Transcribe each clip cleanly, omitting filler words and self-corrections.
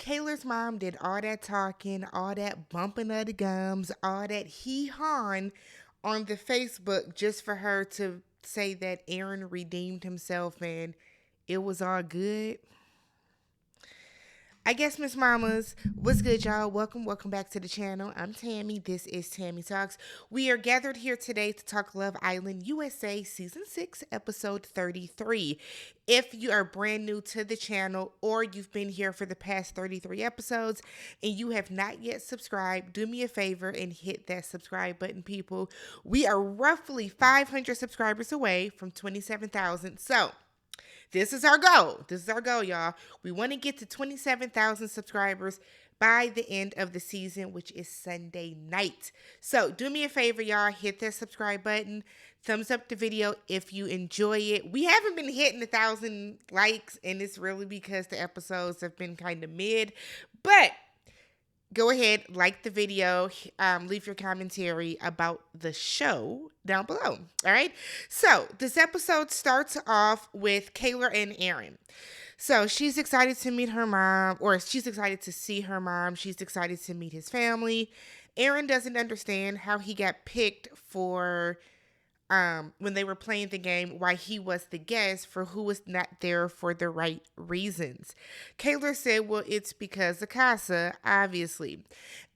Kaylor's mom did all that talking, all that bumping of the gums, all that hee-hawing on the Facebook just for her to say that Aaron redeemed himself and it was all good. I guess, Miss Mamas, what's good, y'all? Welcome back to the channel. I'm Tammy. This is Tammy Talks. We are gathered here today to talk Love Island USA Season 6, Episode 33. If you are brand new to the channel or you've been here for the past 33 episodes and you have not yet subscribed, do me a favor and hit that subscribe button, people. We are roughly 500 subscribers away from 27,000. So, this is our goal. This is our goal, y'all. We want to get to 27,000 subscribers by the end of the season, which is Sunday night. So do me a favor, y'all. Hit that subscribe button. Thumbs up the video if you enjoy it. We haven't been hitting 1,000 likes, and it's really because the episodes have been kind of mid. But go ahead, like the video, leave your commentary about the show down below. All right. So this episode starts off with Kaylor and Aaron. So she's excited to meet her mom, or she's excited to see her mom. She's excited to meet his family. Aaron doesn't understand how he got picked for when they were playing the game, why he was the guest for who was not there for the right reasons. Kaylor said, well, it's because of Casa, obviously.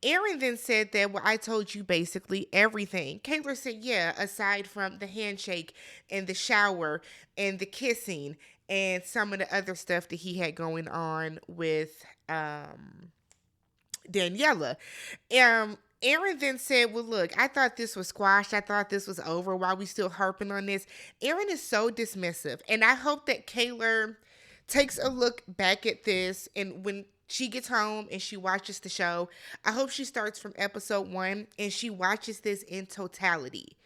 Aaron then said that, well, I told you basically everything. Kaylor said, yeah, aside from the handshake and the shower and the kissing and some of the other stuff that he had going on with Daniela. Aaron then said, well, look, I thought this was squashed. I thought this was over. Why are we still harping on this? Aaron is so dismissive. And I hope that Kaylor takes a look back at this. And when she gets home and she watches the show, I hope she starts from episode 1 and she watches this in totality.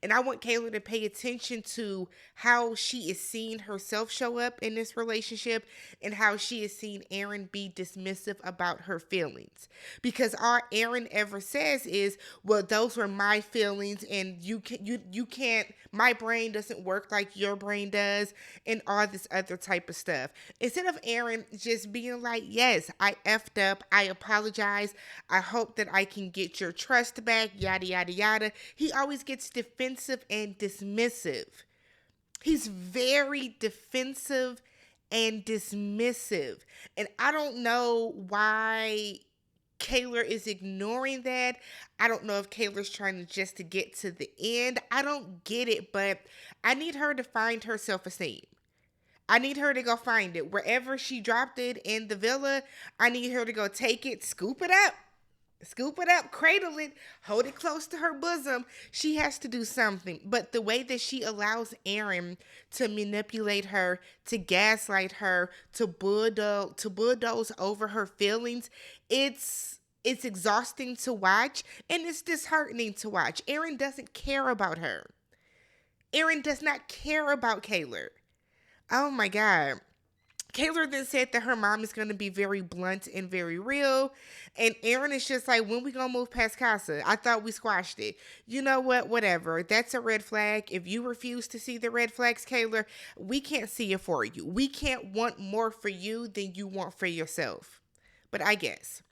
And I want Kaylor to pay attention to how she is seeing herself show up in this relationship and how she is seeing Aaron be dismissive about her feelings. Because all Aaron ever says is, well, those were my feelings and you can't, my brain doesn't work like your brain does and all this other type of stuff. Instead of Aaron just being like, yes, I effed up. I apologize. I hope that I can get your trust back, yada, yada, yada. He always gets defensive and dismissive. He's very defensive and dismissive. And I don't know why Kaylor is ignoring that. I don't know if Kaylor's trying to get to the end. I don't get it, but I need her to find her self-esteem. I need her to go find it. Wherever she dropped it in the villa, I need her to go take it, scoop it up. Scoop it up, cradle it, hold it close to her bosom. She has to do something. But the way that she allows Aaron to manipulate her, to gaslight her, to bulldoze over her feelings, it's exhausting to watch and it's disheartening to watch. Aaron doesn't care about her. Aaron does not care about Kaylor. Oh my God. Kaylor then said that her mom is going to be very blunt and very real. And Aaron is just like, when we going to move past Casa? I thought we squashed it. You know what? Whatever. That's a red flag. If you refuse to see the red flags, Kaylor, we can't see it for you. We can't want more for you than you want for yourself. But I guess.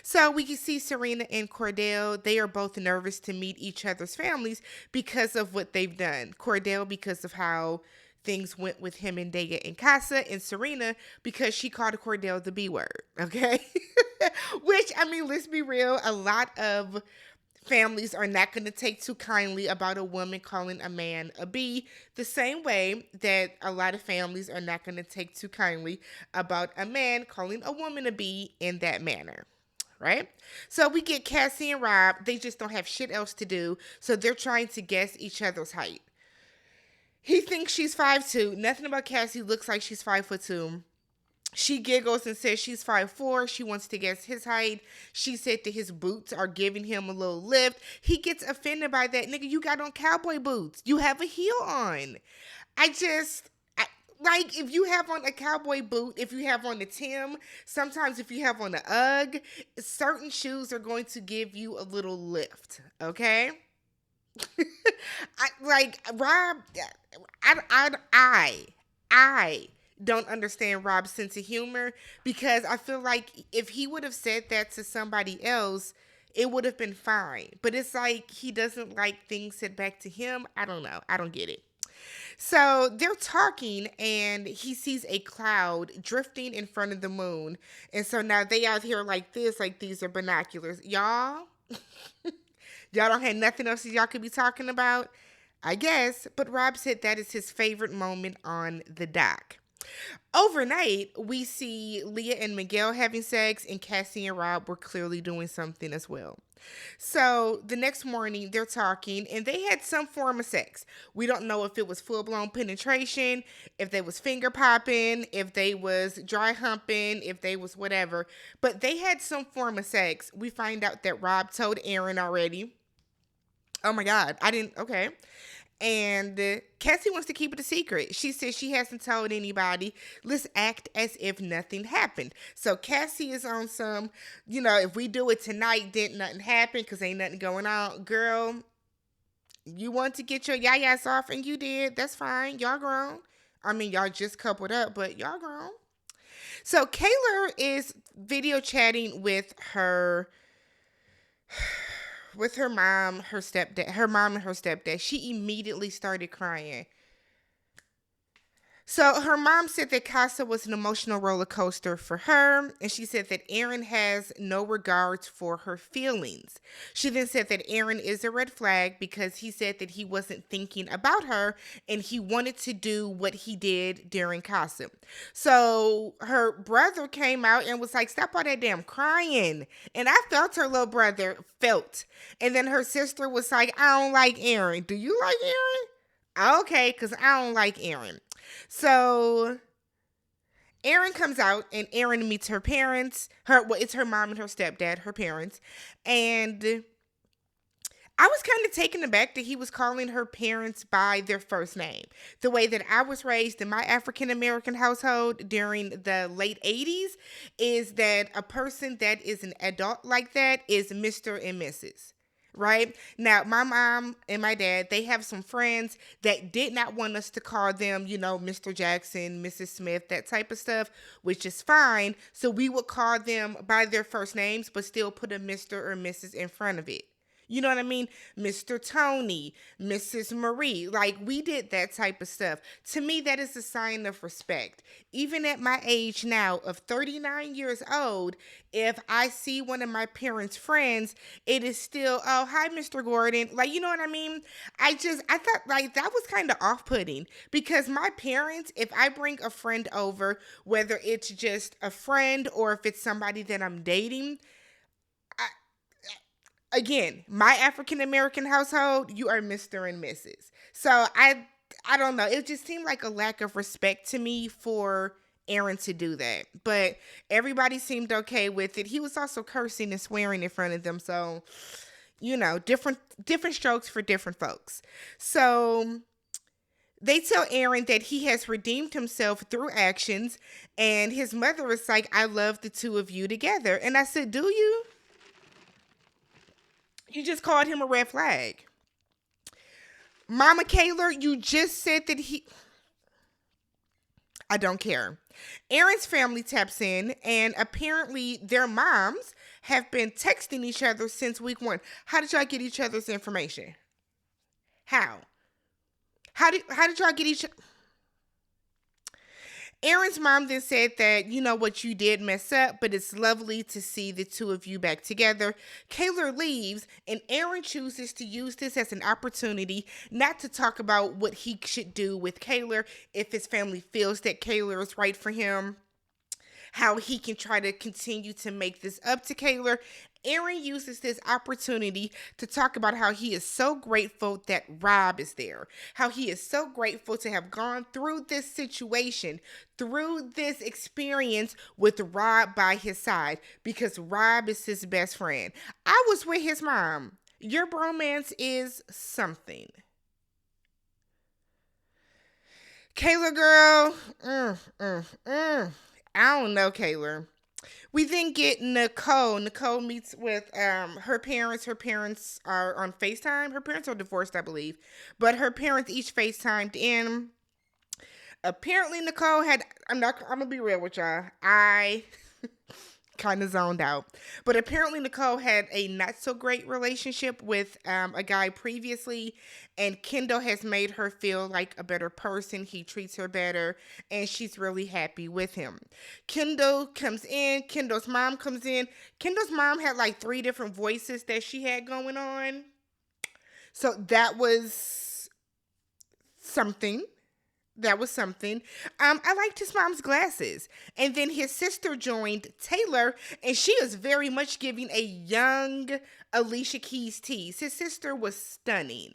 So we can see Serena and Cordell. They are both nervous to meet each other's families because of what they've done. Cordell because of how things went with him and Daya and Casa, and Serena because she called Cordell the B word, okay? Which, I mean, let's be real, a lot of families are not going to take too kindly about a woman calling a man a B, the same way that a lot of families are not going to take too kindly about a man calling a woman a B in that manner. Right? So we get Cassie and Rob. They just don't have shit else to do, so they're trying to guess each other's height. He thinks she's 5'2". Nothing about Cassie looks like she's 5'2". She giggles and says she's 5'4". She wants to guess his height. She said that his boots are giving him a little lift. He gets offended by that. Nigga, you got on cowboy boots. You have a heel on. Like, if you have on a cowboy boot, if you have on a Tim, sometimes if you have on a UGG, certain shoes are going to give you a little lift, okay? Rob, I don't understand Rob's sense of humor, because I feel like if he would have said that to somebody else, it would have been fine. But it's like he doesn't like things said back to him. I don't know. I don't get it. So they're talking, and he sees a cloud drifting in front of the moon. And so now they out here like this, like these are binoculars. Y'all, y'all don't have nothing else that y'all could be talking about? I guess. But Rob said that is his favorite moment on the dock. Overnight, we see Leah and Miguel having sex, and Cassie and Rob were clearly doing something as well. So the next morning, they're talking, and they had some form of sex. We don't know if it was full blown penetration, if they was finger popping, if they was dry humping, if they was whatever. But they had some form of sex. We find out that Rob told Aaron already. Oh my God, I didn't. Okay. And Cassie wants to keep it a secret. She says she hasn't told anybody. Let's act as if nothing happened. So Cassie is on some, if we do it tonight, then nothing happened because ain't nothing going on. Girl, you want to get your yayas off and you did. That's fine. Y'all grown. I mean, y'all just coupled up, but y'all grown. So Kaylor is video chatting with her mom, her stepdad, her mom and her stepdad. She immediately started crying. So her mom said that Casa was an emotional roller coaster for her, and she said that Aaron has no regards for her feelings. She then said that Aaron is a red flag because he said that he wasn't thinking about her and he wanted to do what he did during Casa. So her brother came out and was like, "Stop all that damn crying." And I felt her little brother felt. And then her sister was like, "I don't like Aaron. Do you like Aaron?" "Okay, because I don't like Aaron." So Aaron comes out, and Aaron meets her parents. It's her mom and her stepdad, her parents. And I was kind of taken aback that he was calling her parents by their first name. The way that I was raised in my African American household during the late 80s is that a person that is an adult like that is Mr. and Mrs. Right? Now, my mom and my dad, they have some friends that did not want us to call them, Mr. Jackson, Mrs. Smith, that type of stuff, which is fine. So we would call them by their first names, but still put a Mr. or Mrs. in front of it. You know what I mean? Mr. Tony, Mrs. Marie. Like, we did that type of stuff. To me, that is a sign of respect. Even at my age now of 39 years old, if I see one of my parents' friends, it is still, "Oh, hi, Mr. Gordon." Like, you know what I mean? I thought, like, that was kind of off-putting because my parents, if I bring a friend over, whether it's just a friend or if it's somebody that I'm dating, again, my African American household, you are Mr. and Mrs. So I don't know. It just seemed like a lack of respect to me for Aaron to do that. But everybody seemed okay with it. He was also cursing and swearing in front of them. So, different strokes for different folks. So they tell Aaron that he has redeemed himself through actions, and his mother is like, "I love the two of you together." And I said, "Do you?" You just called him a red flag. Mama Kaylor, you just said that I don't care. Aaron's family taps in, and apparently their moms have been texting each other since week 1. How did y'all get each other's information? How? How did y'all get each? Aaron's mom then said that, what, you did mess up, but it's lovely to see the two of you back together. Kaylor leaves, and Aaron chooses to use this as an opportunity not to talk about what he should do with Kaylor if his family feels that Kaylor is right for him, how he can try to continue to make this up to Kaylor. Aaron uses this opportunity to talk about how he is so grateful that Rob is there, how he is so grateful to have gone through this situation, through this experience with Rob by his side, because Rob is his best friend. I was with his mom. Your bromance is something. Kaylor, girl, I don't know, Kaylor. We then get Nicole. Nicole meets with her parents. Her parents are on FaceTime. Her parents are divorced, I believe. But her parents each FaceTimed in. Apparently, Nicole had. I'm gonna be real with y'all. I kind of zoned out. But apparently, Nicole had a not so great relationship with a guy previously, and Kendall has made her feel like a better person. He treats her better, and she's really happy with him. Kendall comes in, Kendall's mom comes in. Kendall's mom had like three different voices that she had going on. So that was something. That was something. I liked his mom's glasses. And then his sister joined Taylor, and she is very much giving a young Alicia Keys tease. His sister was stunning,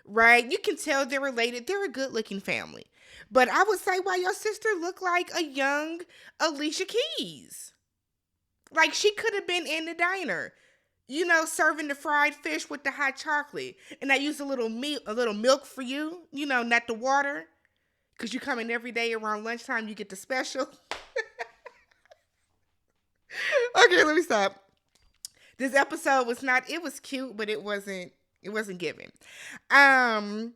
right? You can tell they're related. They're a good looking family. But I was like, wow, your sister looked like a young Alicia Keys. Like she could have been in the diner, serving the fried fish with the hot chocolate. And I used a little milk for you, not the water. Because you come in every day around lunchtime, you get the special. Okay, let me stop. This episode was not, it was cute, but it wasn't giving. Um,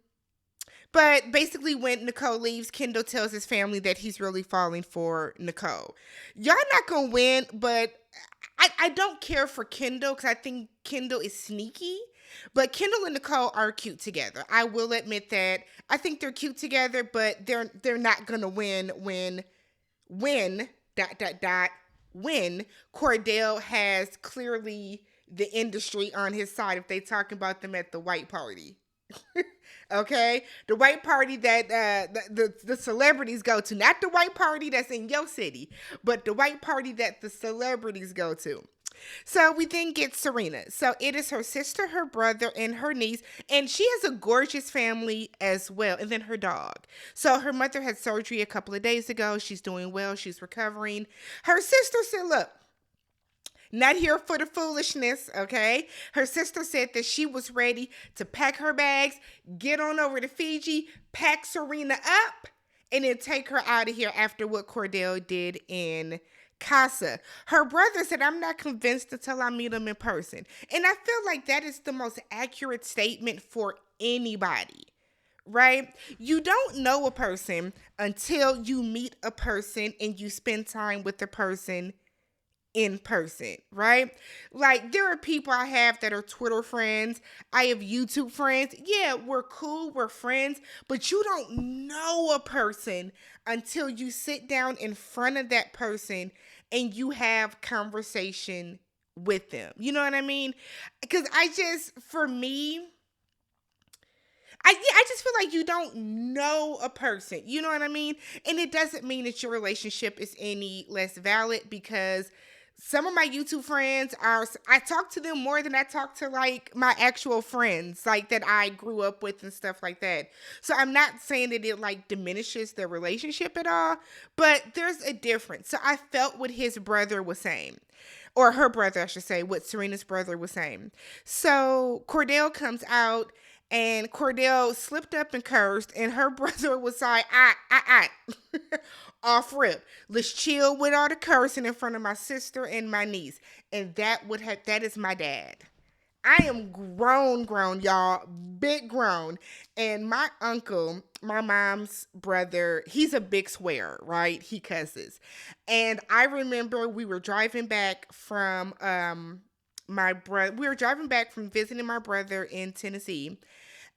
but basically when Nicole leaves, Kendall tells his family that he's really falling for Nicole. Y'all not gonna win, but I don't care for Kendall because I think Kendall is sneaky. But Kendall and Nicole are cute together. I will admit that. I think they're cute together, but they're not gonna win when dot dot dot when Cordell has clearly the industry on his side if they talking about them at the white party. Okay, the white party that the celebrities go to, not the white party that's in your city, but the white party that the celebrities go to. So we then get Serena. So it is her sister, her brother, and her niece. And she has a gorgeous family as well. And then her dog. So her mother had surgery a couple of days ago. She's doing well. She's recovering. Her sister said, look, not here for the foolishness, okay? Her sister said that she was ready to pack her bags, get on over to Fiji, pack Serena up, and then take her out of here after what Cordell did in Casa. Her brother said, I'm not convinced until I meet him in person. And I feel like that is the most accurate statement for anybody, right? You don't know a person until you meet a person and you spend time with the person in person, right? Like there are people I have that are Twitter friends. I have YouTube friends. Yeah, we're cool, we're friends, but you don't know a person until you sit down in front of that person and you have conversation with them. You know what I mean? Because for me, I just feel like you don't know a person. You know what I mean? And it doesn't mean that your relationship is any less valid because some of my YouTube friends I talk to them more than I talk to like my actual friends, like that I grew up with and stuff like that. So I'm not saying that it like diminishes their relationship at all, but there's a difference. So I felt what his brother was saying. Or her brother, I should say, what Serena's brother was saying. So Cordell comes out and Cordell slipped up and cursed, and her brother was like, off rip. Let's chill with all the cursing in front of my sister and my niece. And that is my dad. I am grown, y'all. Big grown. And my uncle, my mom's brother, he's a big swearer, right? He cusses. And I remember we were driving back from we were driving back from visiting my brother in Tennessee.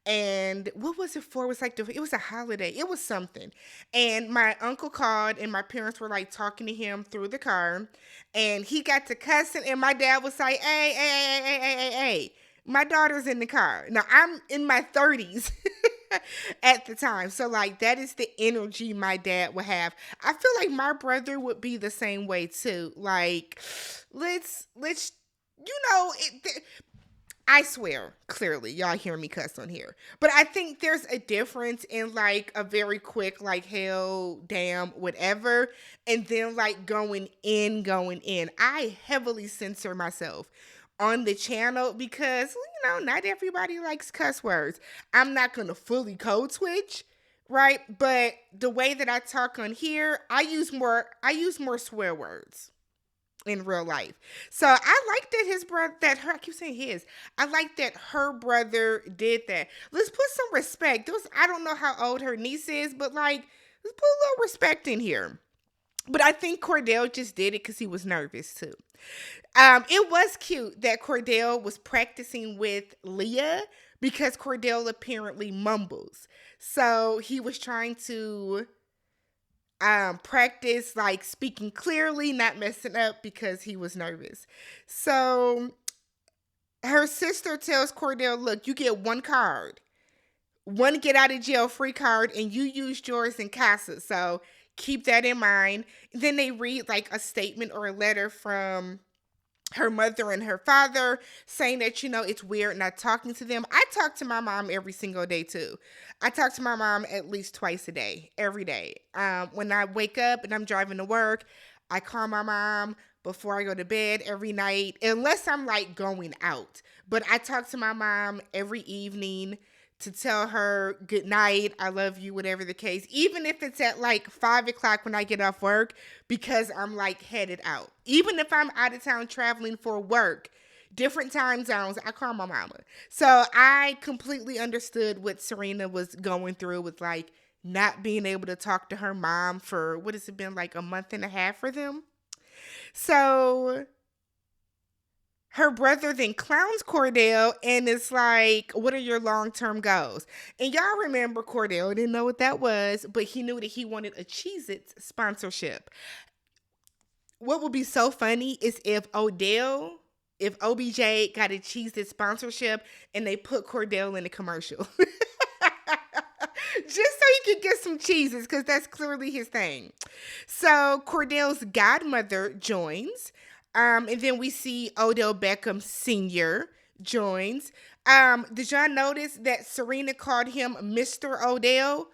And what was it for? It was like it was a holiday. It was something. And my uncle called and my parents were like talking to him through the car. And he got to cussing and my dad was like, hey. My daughter's in the car. Now I'm in my 30s at the time. So like that is the energy my dad would have. I feel like my brother would be the same way too. Like let's I swear, clearly, y'all hear me cuss on here. But I think there's a difference in like a very quick, like, hell, damn, whatever, and then like going in. I heavily censor myself on the channel because, not everybody likes cuss words. I'm not going to fully code switch, right? But the way that I talk on here, I use more swear words in real life. So I like that I keep saying his. I like that her brother did that. Let's put some respect. I don't know how old her niece is, but like, Let's put a little respect in here. But I think Cordell just did it because he was nervous too. It was cute that Cordell was practicing with Leah because Cordell apparently mumbles. So he was trying to practice like speaking clearly, not messing up because he was nervous. So her sister tells Cordell, look, you get one card, one get out of jail free card, and you used yours in casa. So keep that in mind. Then they read like a statement or a letter from her mother and her father saying that, it's weird not talking to them. I talk to my mom every single day too. I talk to my mom at least twice a day, every day. When I wake up and I'm driving to work, I call my mom before I go to bed every night, unless I'm like going out. But I talk to my mom every evening to tell her good night, I love you, whatever the case, even if it's at like 5 o'clock when I get off work, because I'm like headed out. Even if I'm out of town traveling for work, different time zones, I call my mama. So I completely understood what Serena was going through with like not being able to talk to her mom for, what has it been, like a month and a half for them? So her brother then clowns Cordell and it's like, what are your long-term goals? And y'all remember Cordell didn't know what that was, but he knew that he wanted a Cheez-Its sponsorship. What would be so funny is if OBJ got a Cheez-Its sponsorship and they put Cordell in a commercial. Just so he could get some cheeses, because that's clearly his thing. So Cordell's godmother joins. And then we see Odell Beckham Sr. joins. Did y'all notice that Serena called him Mr. Odell?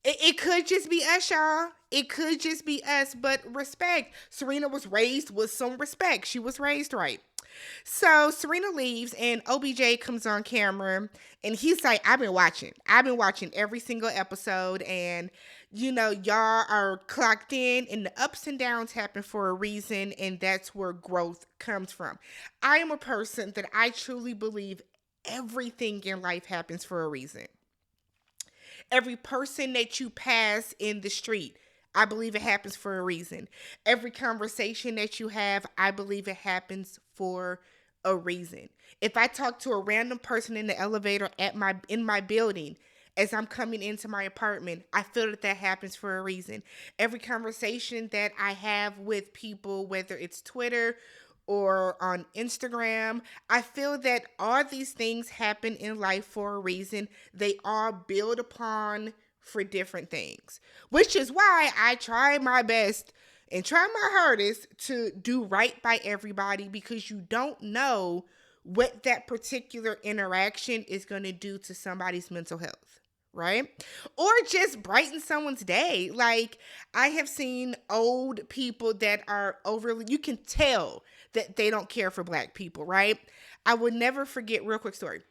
It could just be us, y'all. It could just be us, but respect. Serena was raised with some respect. She was raised right. So Serena leaves and OBJ comes on camera and he's like, I've been watching every single episode, and y'all are clocked in, and the ups and downs happen for a reason, and that's where growth comes from. I am a person that I truly believe everything in life happens for a reason. Every person that you pass in the street, I believe it happens for a reason. Every conversation that you have, I believe it happens for a reason. If I talk to a random person in the elevator in my building as I'm coming into my apartment, I feel that happens for a reason. Every conversation that I have with people, whether it's Twitter or on Instagram, I feel that all these things happen in life for a reason. They all build upon for different things, which is why I try my best and try my hardest to do right by everybody, because you don't know what that particular interaction is going to do to somebody's mental health, right? Or just brighten someone's day. Like, I have seen old people that are overly, you can tell that they don't care for Black people, right? I would never forget, real quick story,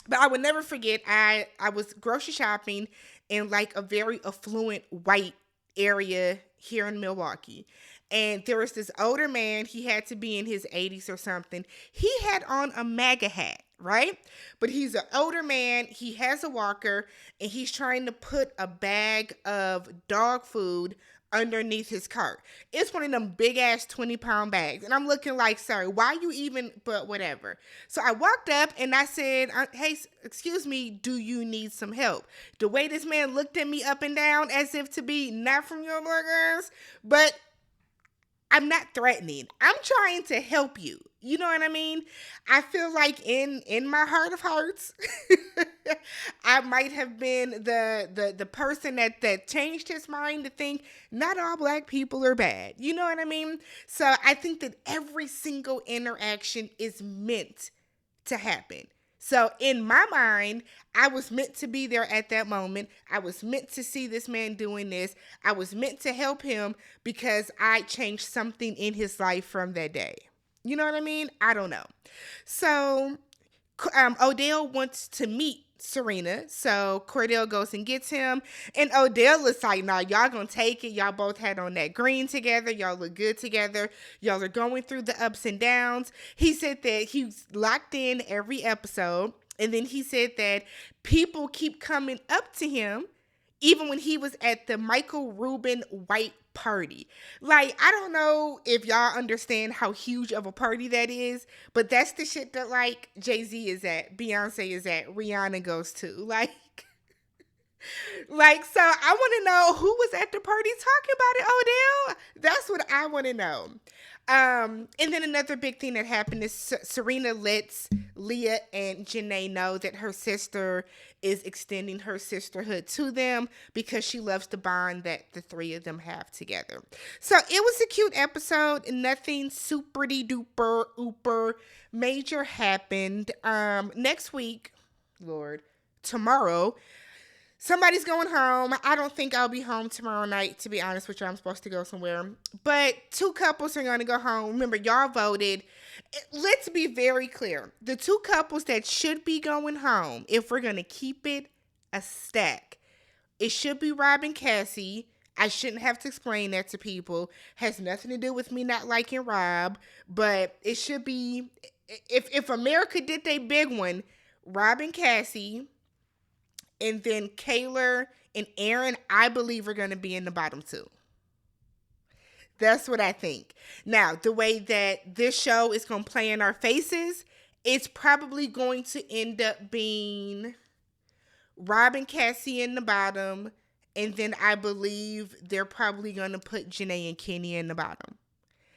but I would never forget, I was grocery shopping in like a very affluent white area here in Milwaukee. And there was this older man, he had to be in his 80s or something. He had on a MAGA hat, right? But he's an older man, he has a walker, and he's trying to put a bag of dog food underneath his cart. It's one of them big ass 20-pound bags. And I'm looking like, sorry, why you even, but whatever. So I walked up and I said, hey, excuse me, do you need some help? The way this man looked at me up and down as if to be not from your burgers, but I'm not threatening. I'm trying to help you. You know what I mean? I feel like in my heart of hearts, I might have been the person that changed his mind to think not all Black people are bad. You know what I mean? So I think that every single interaction is meant to happen. So in my mind, I was meant to be there at that moment. I was meant to see this man doing this. I was meant to help him because I changed something in his life from that day. You know what I mean? I don't know. So Odell wants to meet Serena. So Cordell goes and gets him. And Odell is like, nah, y'all gonna take it. Y'all both had on that green together. Y'all look good together. Y'all are going through the ups and downs. He said that he's locked in every episode. And then he said that people keep coming up to him, even when he was at the Michael Rubin white party. Like, I don't know if y'all understand how huge of a party that is, but that's the shit that, like, Jay-Z is at, Beyonce is at, Rihanna goes to. Like, so I want to know who was at the party talking about it, Odell. That's what I want to know. And then another big thing that happened is Serena lets Leah and Janae know that her sister is extending her sisterhood to them because she loves the bond that the three of them have together. So it was a cute episode. Nothing super duper ooper major happened. Next week, Lord, tomorrow, somebody's going home. I don't think I'll be home tomorrow night, to be honest with you. I'm supposed to go somewhere. But 2 couples are going to go home. Remember, y'all voted. Let's be very clear. The 2 couples that should be going home, if we're going to keep it a stack, it should be Rob and Cassie. I shouldn't have to explain that to people. Has nothing to do with me not liking Rob. But it should be, if America did their big one, Rob and Cassie. And then Kaylor and Aaron, I believe, are going to be in the bottom 2. That's what I think. Now, the way that this show is going to play in our faces, it's probably going to end up being Rob and Cassie in the bottom. And then I believe they're probably going to put Janae and Kenny in the bottom.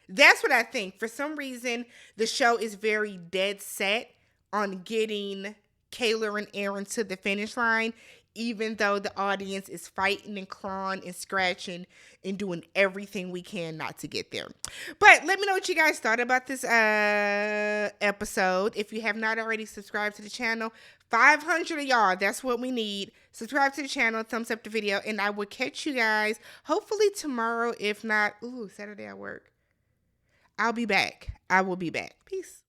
That's what I think. For some reason, the show is very dead set on getting Kaylor and Aaron to the finish line, even though the audience is fighting and clawing and scratching and doing everything we can not to get there. But let me know what you guys thought about this episode. If you have not already subscribed to the channel, 500 of y'all, that's what we need. Subscribe to the channel, thumbs up the video, and I will catch you guys hopefully tomorrow. If not, Saturday I work. I'll be back. I will be back. Peace.